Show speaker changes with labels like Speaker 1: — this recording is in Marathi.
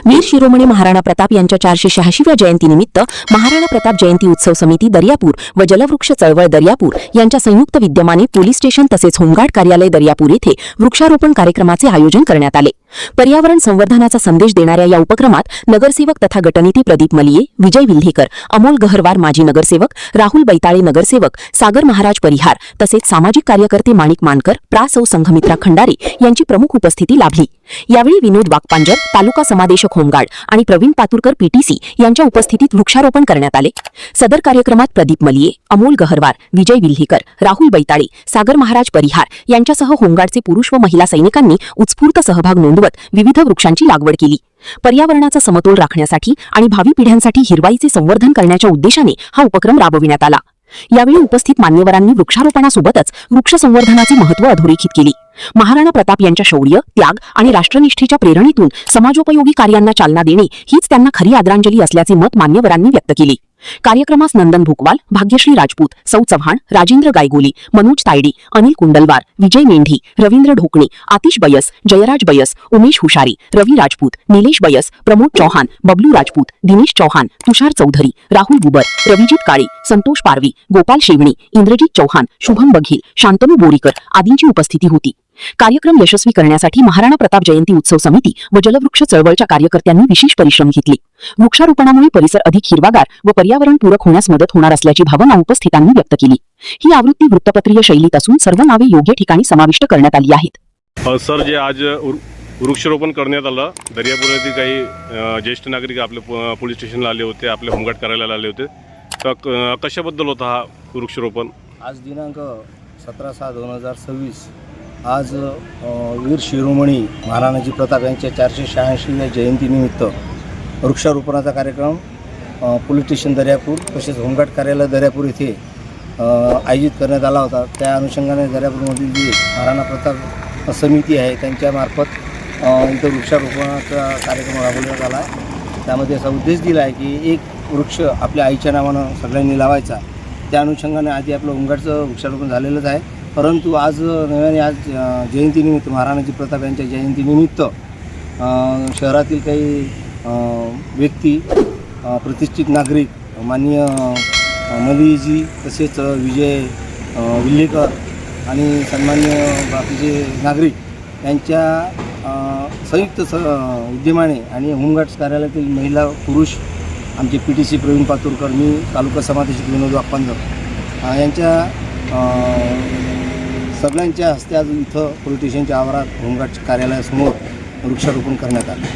Speaker 1: वीर शिरोमणी महाराणा प्रताप यांच्या 486व्या जयंतीनिमित्त महाराणा प्रताप जयंती उत्सव समिती दर्यापूर व जलवृक्ष चळवळ दर्यापूर यांच्या संयुक्त विद्यमाने पोलीस स्टेशन तसेच होमगार्ड कार्यालय दर्यापूर येथे वृक्षारोपण कार्यक्रमाचे आयोजन करण्यात आले। पर्यावरण संवर्धनाचा संदेश देणाऱ्या या उपक्रमात नगरसेवक तथा गटनेते प्रदीप मलिये, विजय विल्हेकर, अमोल गहरवार माजी नगरसेवक, राहुल बैताळे नगरसेवक, सागर महाराज परिहार तसेच सामाजिक कार्यकर्ते माणिक मानकर, प्रा.सौ. संघमित्रा खंडारे यांची प्रमुख उपस्थिती लाभली। यावेळी विनोद वाकपांजर, तालुका समादेशक होमगार्ड आणि प्रवीण पातुरकर पीटीसी यांच्या उपस्थितीत वृक्षारोपण करण्यात आले। सदर कार्यक्रमात प्रदीप मलिये, अमोल गहरवार, विजय विल्हेकर, राहुल बैताळे, सागर महाराज परिहार यांच्यासह होमगार्डचे पुरुष व महिला सैनिकांनी उत्स्फूर्त सहभाग नोंदवत विविध वृक्षांची लागवड केली। पर्यावरणाचा समतोल राखण्यासाठी आणि भावी पिढ्यांसाठी हिरवाईचे संवर्धन करण्याच्या उद्देशाने हा उपक्रम राबविण्यात आला। यावेळी उपस्थित मान्यवरांनी वृक्षारोपणासोबतच वृक्ष संवर्धनाचे महत्त्व अधोरेखित केले। महाराणा प्रताप यांच्या शौर्य, त्याग आणि राष्ट्रनिष्ठेच्या प्रेरणेतून समाजोपयोगी कार्यांना चालना देणे हीच त्यांना खरी आदरांजली असल्याचे मत मान्यवरांनी व्यक्त केले। कार्यक्रमास नंदन भुकवाल, भाग्यश्री राजपूत, सौ चव्हाण, राजेंद्र गायगोली, मनोज तायडे, अनिल कुंडलवार, विजय मेंढी, रवींद्र ढोकणे, आतिश बयस, जयराज बयस, उमेश हुशारी, रवी राजपूत, निलेश बयस, प्रमोद चौहान, बबलू राजपूत, दिनेश चौहान, तुषार चौधरी, राहुल बुबर, रविजित काळे, संतोष पारवी, गोपाल शेवणे, इंद्रजित चौहान, शुभम बघेल, शांतनू बोरीकर आदींची उपस्थिती होती। कार्यक्रम यशस्वी करण्यासाठी महाराणा प्रताप जयंती उत्सव समिती व जलवृक्ष चळवळच्या कार्यकर्त्यांनी विशेष परिश्रम घेतले। वृक्षारोपणामुळे परिसर अधिक हिरवागार व पर्यावरणपूरक होण्यास मदत होणार असल्याची भावना उपस्थितांनी व्यक्त केली। ही आवृत्ती वृत्तपत्रीय शैलीत असून सर्व नावे योग्य ठिकाणी समाविष्ट करण्यात आली आहेत।
Speaker 2: सर, जे आज वृक्षारोपण करण्यात आलं, दर्यापुरातील काही ज्येष्ठ नागरिक आपल्या पोलीस स्टेशनला आले होते, आपल्या होमगार्ड कार्यालयाला आले होते, तर कशाबद्दल होता हा वृक्षारोपण? आज
Speaker 3: दिनांक 17/6/2026 आज वीर शिरोमणी महाराणाजी प्रताप यांच्या 486व्या जयंतीनिमित्त वृक्षारोपणाचा कार्यक्रम पोलीस स्टेशन दर्यापूर तसेच होमगार्ड कार्यालय दर्यापूर येथे आयोजित करण्यात आला होता। त्या अनुषंगाने दर्यापूरमधील जी महाराणा प्रताप समिती आहे त्यांच्यामार्फत इथं वृक्षारोपणाचा कार्यक्रम राबवण्यात आला आहे। त्यामध्ये असा उद्देश दिला आहे की एक वृक्ष आपल्या आईच्या नावानं सगळ्यांनी लावायचा। त्या अनुषंगाने आधी आपलं होमगार्डचं वृक्षारोपण झालेलंच आहे, परंतु आज नव्याने आज जयंतीनिमित्त महाराणाजी प्रताप यांच्या जयंतीनिमित्त शहरातील काही व्यक्ती, प्रतिष्ठित नागरिक, माननीय मलियेजी तसेच विजय विल्हेकर आणि सन्माननीय बाकीचे नागरिक यांच्या संयुक्त विद्यमाने आणि होमगार्ड्स कार्यालयातील महिला पुरुष आमचे पीटीसी प्रवीण पातुरकर, मी तालुका समादेशक विनोद वाकपांजर यांच्या सगळ्यांच्या हस्ते आज इथं पोलीस स्टेशनच्या आवारात होमगार्ड कार्यालयासमोर वृक्षारोपण करण्यात आले।